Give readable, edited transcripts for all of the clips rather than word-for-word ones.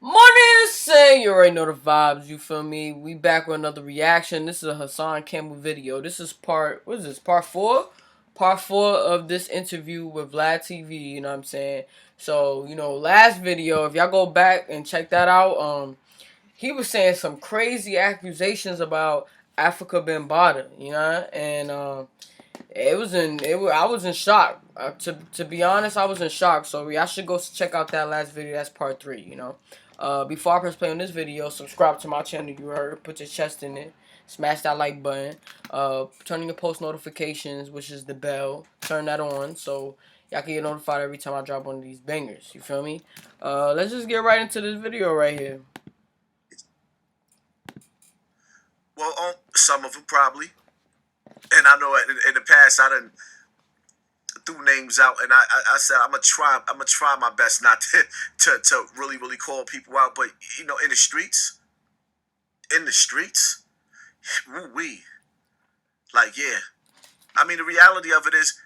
Morning, say you already know the vibes. You feel me? We back with another reaction. This is a Hassan Campbell video. This is what is this? Part four. Part four of this interview with Vlad TV. You know what I'm saying? So last video, if y'all go back and check that out, he was saying some crazy accusations about Africa Bambaataa. You know, and I was in shock. To be honest, I was in shock. So y'all should go check out that last video. That's part three. Before I press play on this video, subscribe to my channel. You heard. Put your chest in it. Smash that like button. Turn on your post notifications, which is the bell. Turn that on so y'all can get notified every time I drop one of these bangers. You feel me? Let's just get right into this video right here. Well, some of them probably, and I know in the past I done threw names out, and I said I'm gonna try my best not to really call people out, but in the streets, woo wee, like yeah. I mean, the reality of it is,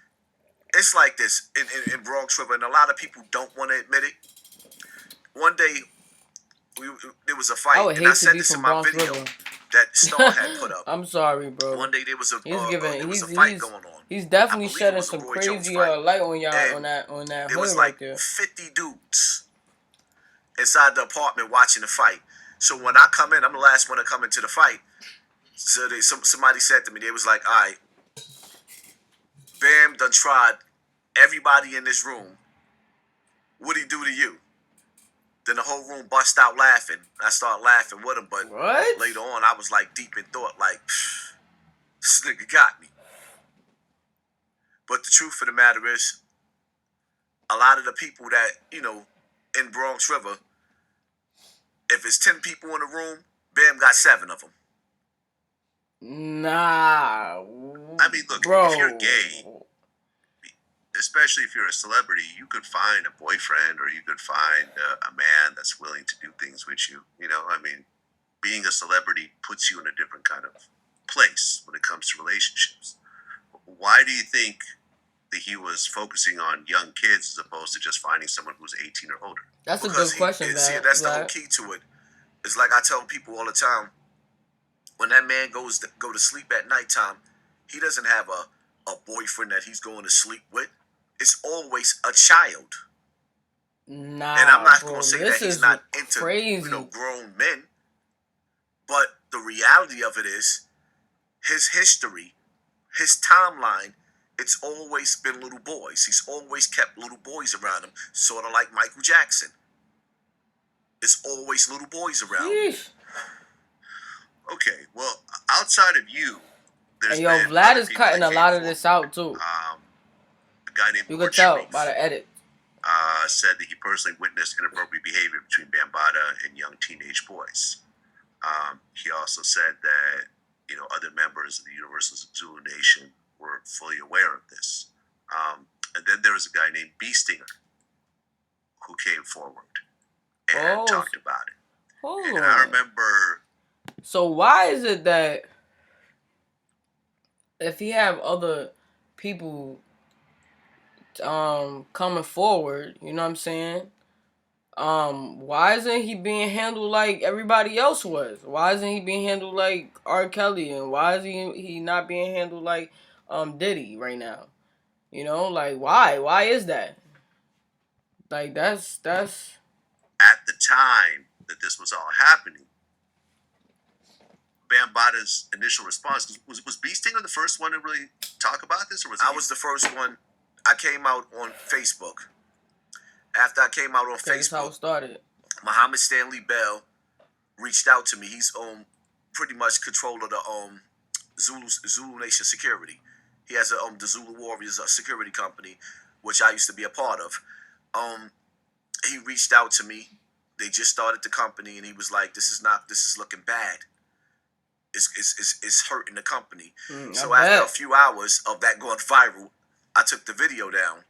it's like this in Bronx River, and a lot of people don't want to admit it. One day, there was a fight, and I said this in my video River. that Star had put up. I'm sorry, bro. One day there was a fight going on. He's definitely shedding some crazy light on y'all on that. There was like right there. 50 dudes inside the apartment watching the fight. So when I come in, I'm the last one to come into the fight. So somebody said to me, they was like, "All right, Bam done tried everybody in this room. What'd he do to you?" Then the whole room bust out laughing. I started laughing with him, but later on, I was like deep in thought, like, this nigga got me. But the truth of the matter is, a lot of the people that, in Bronx River, if it's 10 people in the room, Bam got 7 of them. Nah. I mean, look, bro. If you're gay, especially if you're a celebrity, you could find a boyfriend or you could find a man that's willing to do things with you. I mean, being a celebrity puts you in a different kind of place when it comes to relationships. Why do you think that he was focusing on young kids as opposed to just finding someone who's 18 or older? That's a good question. That's the whole key to it. It's like I tell people all the time, when that man go to sleep at nighttime, he doesn't have a boyfriend that he's going to sleep with. It's always a child. Nah, and I'm not going to say that he's not into crazy. Grown men, but the reality of it is, his history, his timeline, it's always been little boys. He's always kept little boys around him, sort of like Michael Jackson. It's always little boys around him. Okay, well, outside of you, there's Vlad is cutting a lot of this out too. A guy named you could tell by the edit. Said that he personally witnessed inappropriate behavior between Bambaataa and young teenage boys. He also said that other members of the Universal Zulu Nation were fully aware of this. And then there was a guy named B Stinger who came forward and talked about it. And I remember. So why is it that if he have other people coming forward, you know what I'm saying? Why isn't he being handled like everybody else was? Why isn't he being handled like R. Kelly, and why is he not being handled like Diddy right now? Like why? Why is that? Like that's at the time that this was all happening, Bambaataa's initial response was B Stinger the first one to really talk about this, or was I was the first one. I came out on Facebook. After I came out on Facebook, that's how it started. Muhammad Stanley Bell reached out to me. He's pretty much control of the Zulu Nation security. He has the Zulu Warriors security company, which I used to be a part of. He reached out to me. They just started the company, and he was like, "This is looking bad. It's hurting the company." So after a few hours of that going viral, I took the video down.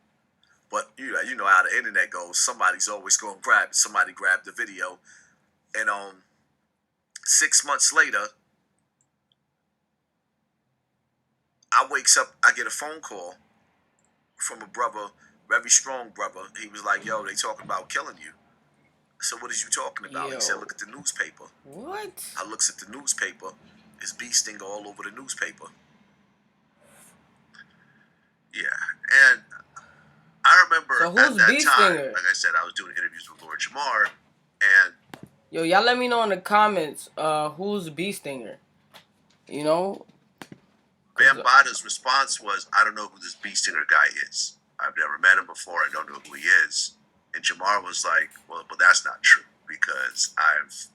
But you know how the internet goes. Somebody's always going to grab it. Somebody grabbed the video. And 6 months later, I wakes up, I get a phone call from a brother, very strong brother. He was like, "Yo, they talking about killing you." So what is you talking about? He said, look at the newspaper. What? I looks at the newspaper. It's bee stinger all over the newspaper. Yeah, and I remember so at that bee time, stinger? like I said, I was doing interviews with Lord Jamar, and yo, y'all let me know in the comments who's bee stinger. You know? Bambaata's response was, I don't know who this bee stinger guy is. I've never met him before. I don't know who he is. And Jamar was like, well, but that's not true because I've,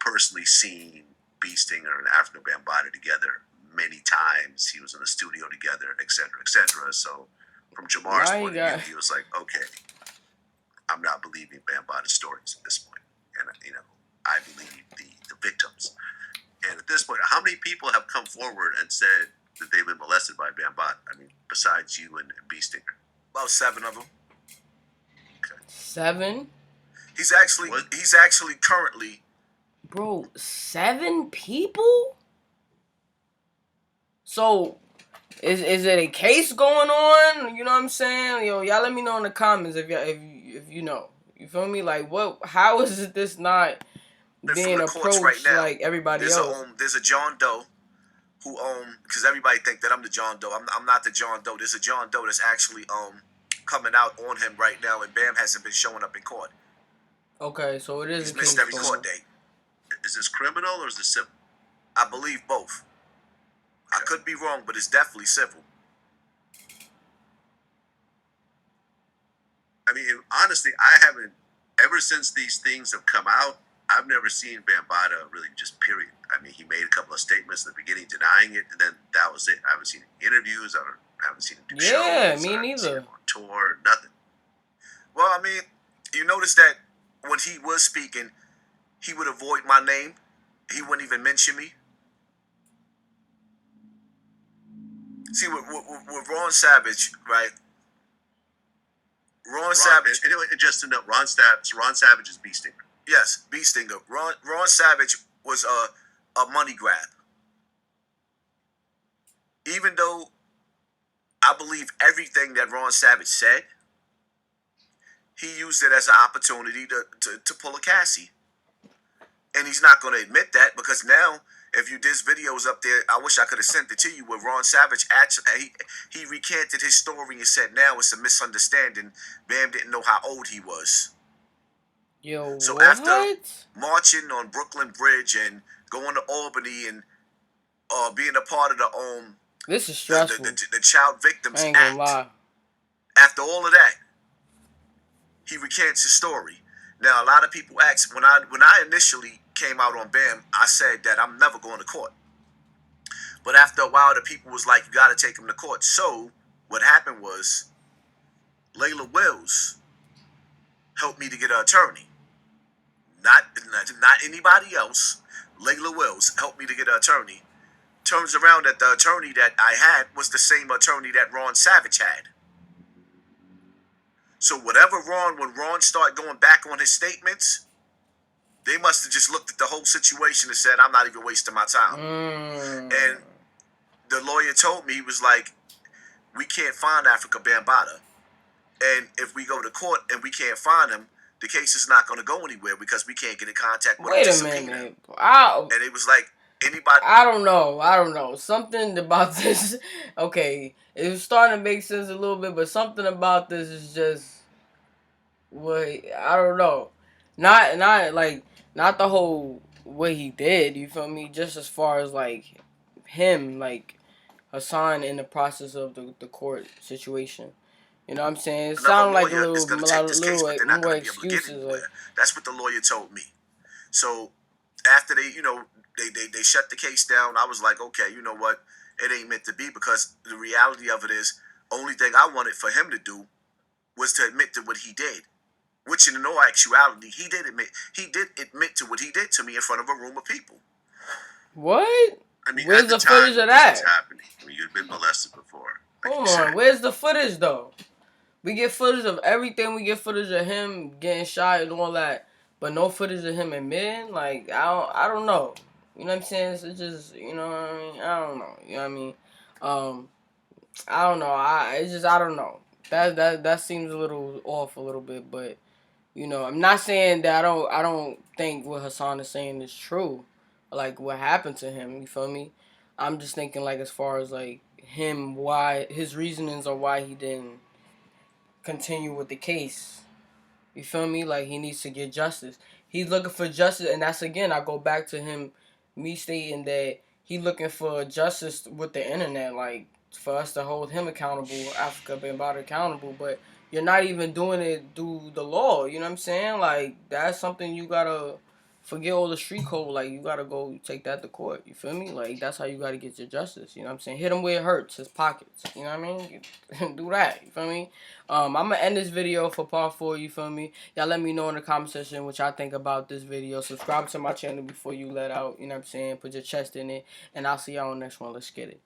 personally seen Bee Stinger and Afrika Bambaataa together many times. He was in the studio together, et cetera, et cetera. So from Jamar's point of view, he was like, okay, I'm not believing Bambaata's stories at this point. And, I believe the victims. And at this point, how many people have come forward and said that they've been molested by Bambaata? I mean, besides you and Bee Stinger? About 7 of them. Okay. 7? He's actually currently. Bro, 7 people? So, is it a case going on? You know what I'm saying? Yo, y'all let me know in the comments if you know. You feel me? Like, how is this not being approached right now, like everybody else? There's a John Doe who because everybody think that I'm the John Doe. I'm not the John Doe. There's a John Doe that's actually coming out on him right now, and Bam hasn't been showing up in court. Okay, so it is. He's missed every court date. Is this criminal or is this civil? I believe both. I could be wrong, but it's definitely civil. I mean, honestly, I haven't, ever since these things have come out, I've never seen Bambaata really just period. I mean, he made a couple of statements at the beginning denying it, and then that was it. I haven't seen interviews. I haven't seen him do shows. Yeah, me neither. On tour, nothing. Well, I mean, you notice that when he was speaking, he would avoid my name. He wouldn't even mention me. See, with Ron Savage, right? Ron Savage. Anyway, just to note, Ron Savage is Bee Stinger. Yes, Bee Stinger. Ron Savage was a money grab. Even though I believe everything that Ron Savage said, he used it as an opportunity to pull a Cassie. And he's not going to admit that because now, if you did videos up there, I wish I could have sent it to you, where Ron Savage actually, he recanted his story and said now it's a misunderstanding. Bam didn't know how old he was. Yo, so what? After marching on Brooklyn Bridge and going to Albany and being a part of this is stressful. The Child Victims I ain't gonna lie. After all of that, he recants his story. Now, a lot of people ask, when I initially came out on Bam, I said that I'm never going to court. But after a while, the people was like, you got to take him to court. So what happened was Layla Wills helped me to get an attorney. Not anybody else. Layla Wills helped me to get an attorney. Turns around that the attorney that I had was the same attorney that Ron Savage had. So when Ron started going back on his statements, they must have just looked at the whole situation and said, I'm not even wasting my time. And the lawyer told me, he was like, we can't find Afrika Bambaataa. And if we go to court and we can't find him, the case is not going to go anywhere because we can't get in contact with him. Wait a minute. And it was like, anybody... I don't know. Something about this... Okay, it was starting to make sense a little bit, but something about this is just... Wait, I don't know. Not the whole what he did, you feel me? Just as far as, like, him, like, Hassan in the process of the court situation. You know what I'm saying? It sounded like a little more excuses. That's what the lawyer told me. So, after they shut the case down, I was like, okay, you know what? It ain't meant to be, because the reality of it is, only thing I wanted for him to do was to admit to what he did. Which, in no actuality, he did admit to what he did to me in front of a room of people. What? I mean, where's the footage of that? Happening. I mean, you've been molested before. Hold on, where's the footage though? We get footage of everything. We get footage of him getting shot and all that, but no footage of him admitting. Like, I don't know. You know what I'm saying? It's just, you know what I mean? I don't know. You know what I mean? I don't know. I don't know. That seems a little off a little bit, but You know, I'm not saying that I don't think what Hassan is saying is true, like what happened to him. You feel me? I'm just thinking like as far as like him, why his reasonings or why he didn't continue with the case. You feel me? Like he needs to get justice. He's looking for justice, and that's again I go back to him, me stating that he looking for justice with the internet, like for us to hold him accountable, Africa Bambaataa accountable, but you're not even doing it through the law. You know what I'm saying? Like that's something you gotta forget all the street code. Like you gotta go take that to court. You feel me? Like that's how you gotta get your justice. You know what I'm saying? Hit him where it hurts, his pockets. You know what I mean? Do that. You feel me? I'm gonna end this video for part 4. You feel me? Y'all let me know in the comment section what y'all think about this video. Subscribe to my channel before you let out. You know what I'm saying? Put your chest in it, and I'll see y'all on the next one. Let's get it.